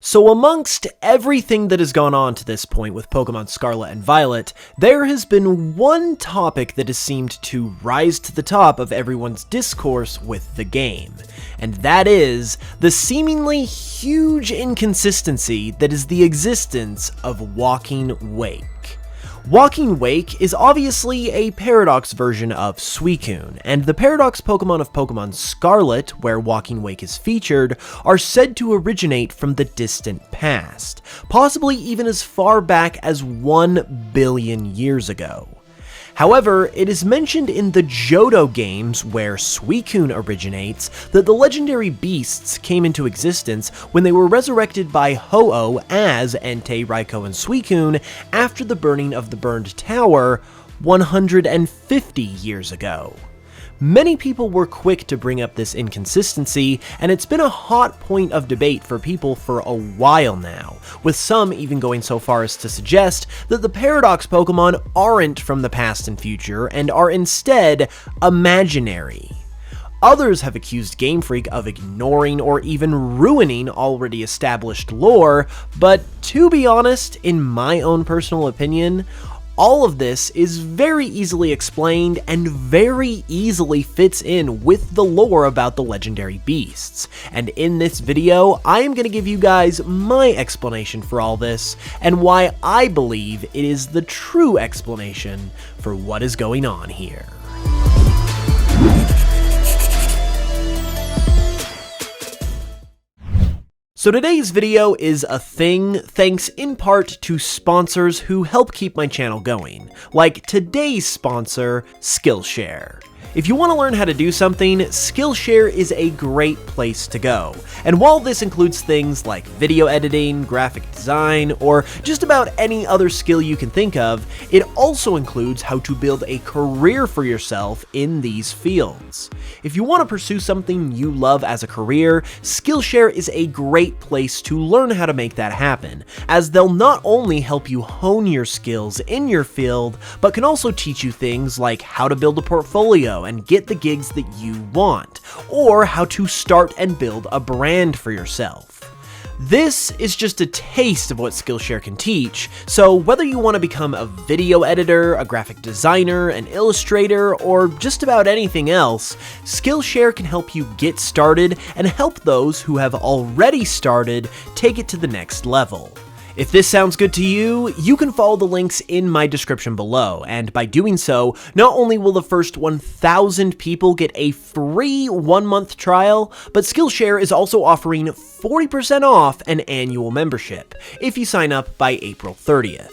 So amongst everything that has gone on to this point with Pokemon Scarlet and Violet, there has been one topic that has seemed to rise to the top of everyone's discourse with the game, and that is the seemingly huge inconsistency that is the existence of Walking Wake. Walking Wake is obviously a Paradox version of Suicune, and the Paradox Pokemon of Pokemon Scarlet, where Walking Wake is featured, are said to originate from the distant past, possibly even as far back as 1 billion years ago. However, it is mentioned in the Johto games, where Suicune originates, that the legendary beasts came into existence when they were resurrected by Ho-Oh as Entei, Raikou, and Suicune after the burning of the burned tower 150 years ago. Many people were quick to bring up this inconsistency, and it's been a hot point of debate for people for a while now, with some even going so far as to suggest that the Paradox Pokemon aren't from the past and future, and are instead imaginary. Others have accused Game Freak of ignoring or even ruining already established lore, but to be honest, in my own personal opinion, all of this is very easily explained and very easily fits in with the lore about the legendary beasts. And in this video, I am going to give you guys my explanation for all this, and why I believe it is the true explanation for what is going on here. So today's video is a thing thanks in part to sponsors who help keep my channel going, like today's sponsor, Skillshare. If you want to learn how to do something, Skillshare is a great place to go. And while this includes things like video editing, graphic design, or just about any other skill you can think of, it also includes how to build a career for yourself in these fields. If you want to pursue something you love as a career, Skillshare is a great place to learn how to make that happen, as they'll not only help you hone your skills in your field, but can also teach you things like how to build a portfolio and get the gigs that you want, or how to start and build a brand for yourself. This is just a taste of what Skillshare can teach, so whether you want to become a video editor, a graphic designer, an illustrator, or just about anything else, Skillshare can help you get started and help those who have already started take it to the next level. If this sounds good to you, you can follow the links in my description below, and by doing so, not only will the first 1,000 people get a free 1-month trial, but Skillshare is also offering 40% off an annual membership if you sign up by April 30th.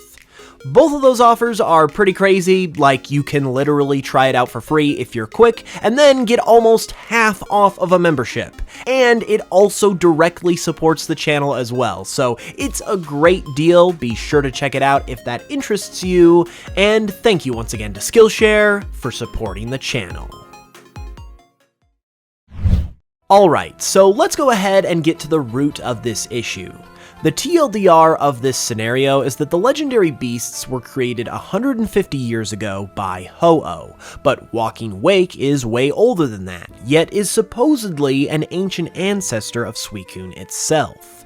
Both of those offers are pretty crazy, like you can literally try it out for free if you're quick, and then get almost half off of a membership. And it also directly supports the channel as well, so it's a great deal. Be sure to check it out if that interests you, and thank you once again to Skillshare for supporting the channel. Alright, so let's go ahead and get to the root of this issue. The TLDR of this scenario is that the legendary beasts were created 150 years ago by Ho-Oh, but Walking Wake is way older than that, yet is supposedly an ancient ancestor of Suicune itself.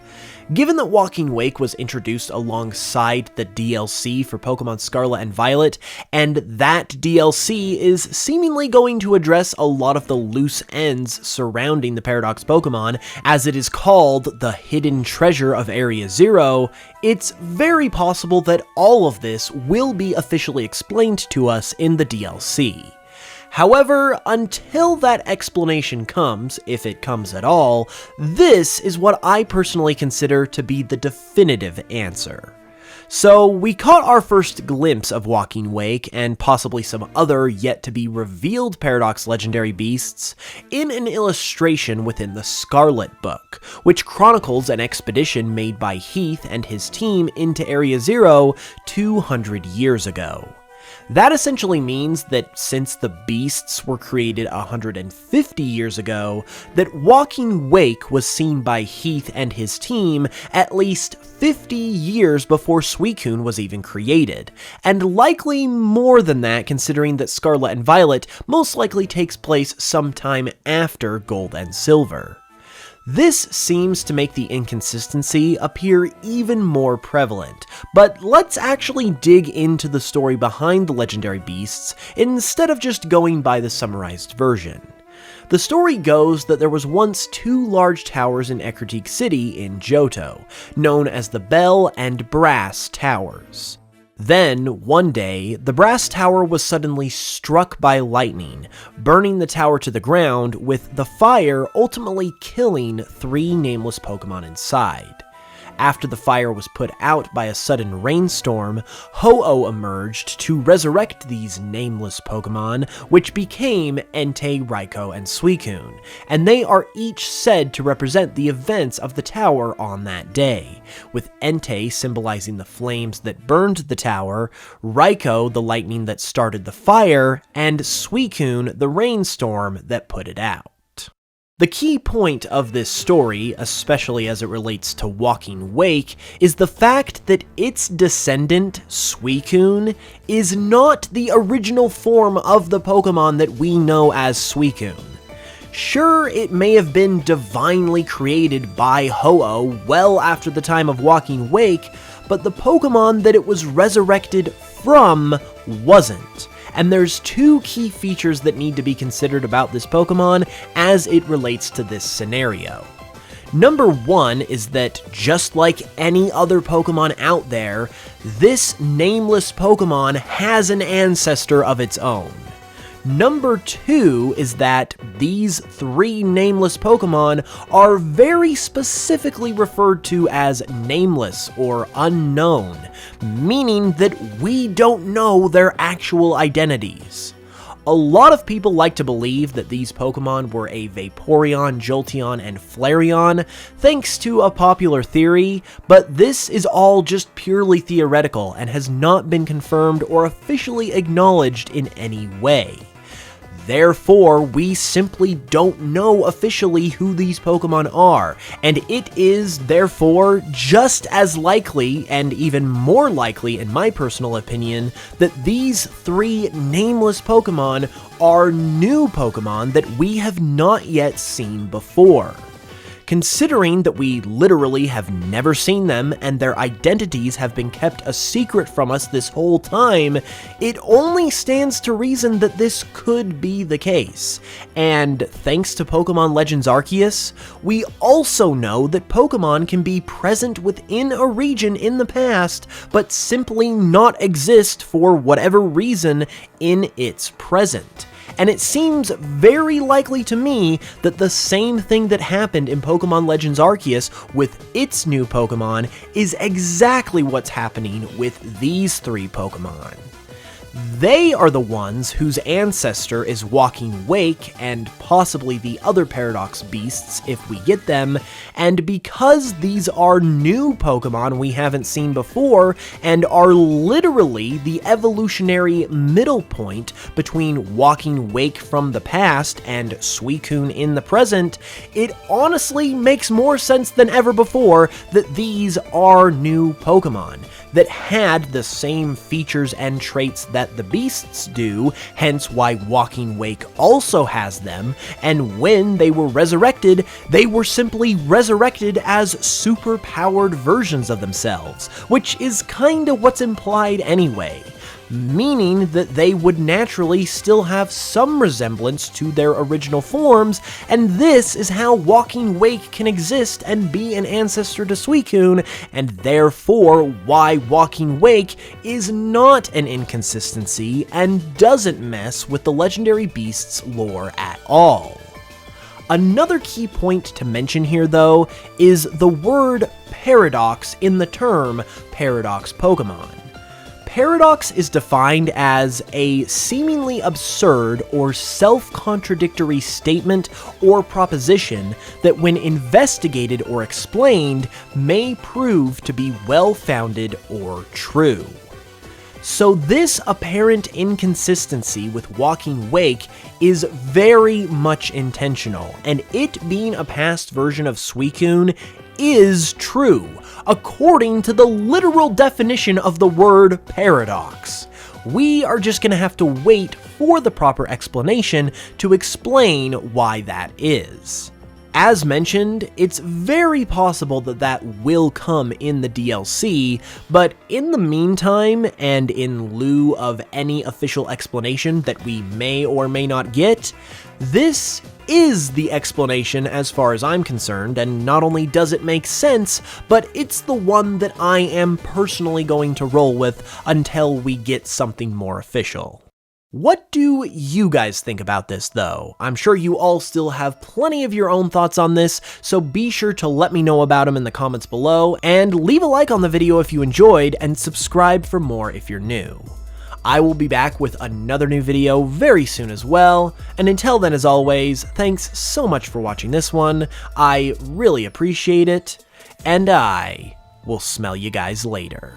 Given that Walking Wake was introduced alongside the DLC for Pokemon Scarlet and Violet, and that DLC is seemingly going to address a lot of the loose ends surrounding the Paradox Pokemon, as it is called the Hidden Treasure of Area Zero, it's very possible that all of this will be officially explained to us in the DLC. However, until that explanation comes, if it comes at all, this is what I personally consider to be the definitive answer. So we caught our first glimpse of Walking Wake, and possibly some other yet-to-be-revealed Paradox legendary beasts, in an illustration within the Scarlet book, which chronicles an expedition made by Heath and his team into Area Zero 200 years ago. That essentially means that since the beasts were created 150 years ago, that Walking Wake was seen by Heath and his team at least 50 years before Suicune was even created, and likely more than that considering that Scarlet and Violet most likely takes place sometime after Gold and Silver. This seems to make the inconsistency appear even more prevalent, but let's actually dig into the story behind the legendary beasts instead of just going by the summarized version. The story goes that there was once two large towers in Ecruteak City in Johto, known as the Bell and Brass Towers. Then, one day, the Brass Tower was suddenly struck by lightning, burning the tower to the ground, with the fire ultimately killing 3 nameless Pokémon inside. After the fire was put out by a sudden rainstorm, Ho-Oh emerged to resurrect these nameless Pokémon, which became Entei, Raikou, and Suicune, and they are each said to represent the events of the tower on that day, with Entei symbolizing the flames that burned the tower, Raikou the lightning that started the fire, and Suicune the rainstorm that put it out. The key point of this story, especially as it relates to Walking Wake, is the fact that its descendant, Suicune, is not the original form of the Pokémon that we know as Suicune. Sure, it may have been divinely created by Ho-Oh well after the time of Walking Wake, but the Pokémon that it was resurrected from wasn't. And there's 2 key features that need to be considered about this Pokémon as it relates to this scenario. Number 1 is that, just like any other Pokémon out there, this nameless Pokémon has an ancestor of its own. Number 2 is that these 3 nameless Pokémon are very specifically referred to as nameless or unknown, meaning that we don't know their actual identities. A lot of people like to believe that these Pokémon were a Vaporeon, Jolteon, and Flareon, thanks to a popular theory, but this is all just purely theoretical and has not been confirmed or officially acknowledged in any way. Therefore, we simply don't know officially who these Pokémon are, and it is, therefore, just as likely, and even more likely in my personal opinion, that these 3 nameless Pokémon are new Pokémon that we have not yet seen before. Considering that we literally have never seen them and their identities have been kept a secret from us this whole time, it only stands to reason that this could be the case. And thanks to Pokemon Legends Arceus, we also know that Pokemon can be present within a region in the past, but simply not exist for whatever reason in its present. And it seems very likely to me that the same thing that happened in Pokemon Legends Arceus with its new Pokemon is exactly what's happening with these 3 Pokemon. They are the ones whose ancestor is Walking Wake, and possibly the other Paradox beasts if we get them, and because these are new Pokemon we haven't seen before, and are literally the evolutionary middle point between Walking Wake from the past and Suicune in the present, it honestly makes more sense than ever before that these are new Pokemon that had the same features and traits that the beasts do, hence why Walking Wake also has them, and when they were resurrected, they were simply resurrected as super-powered versions of themselves, which is kinda what's implied anyway. Meaning that they would naturally still have some resemblance to their original forms, and this is how Walking Wake can exist and be an ancestor to Suicune, and therefore why Walking Wake is not an inconsistency and doesn't mess with the legendary beast's lore at all. Another key point to mention here, though, is the word paradox in the term Paradox Pokemon. Paradox is defined as a seemingly absurd or self-contradictory statement or proposition that when investigated or explained may prove to be well-founded or true. So this apparent inconsistency with Walking Wake is very much intentional, and it being a past version of Suicune is true, according to the literal definition of the word paradox. We are just gonna have to wait for the proper explanation to explain why that is. As mentioned, it's very possible that that will come in the DLC, but in the meantime, and in lieu of any official explanation that we may or may not get, this is the explanation as far as I'm concerned, and not only does it make sense, but it's the one that I am personally going to roll with until we get something more official. What do you guys think about this, though? I'm sure you all still have plenty of your own thoughts on this, so be sure to let me know about them in the comments below, and leave a like on the video if you enjoyed, and subscribe for more if you're new. I will be back with another new video very soon as well, and until then, as always, thanks so much for watching this one, I really appreciate it, and I will smell you guys later.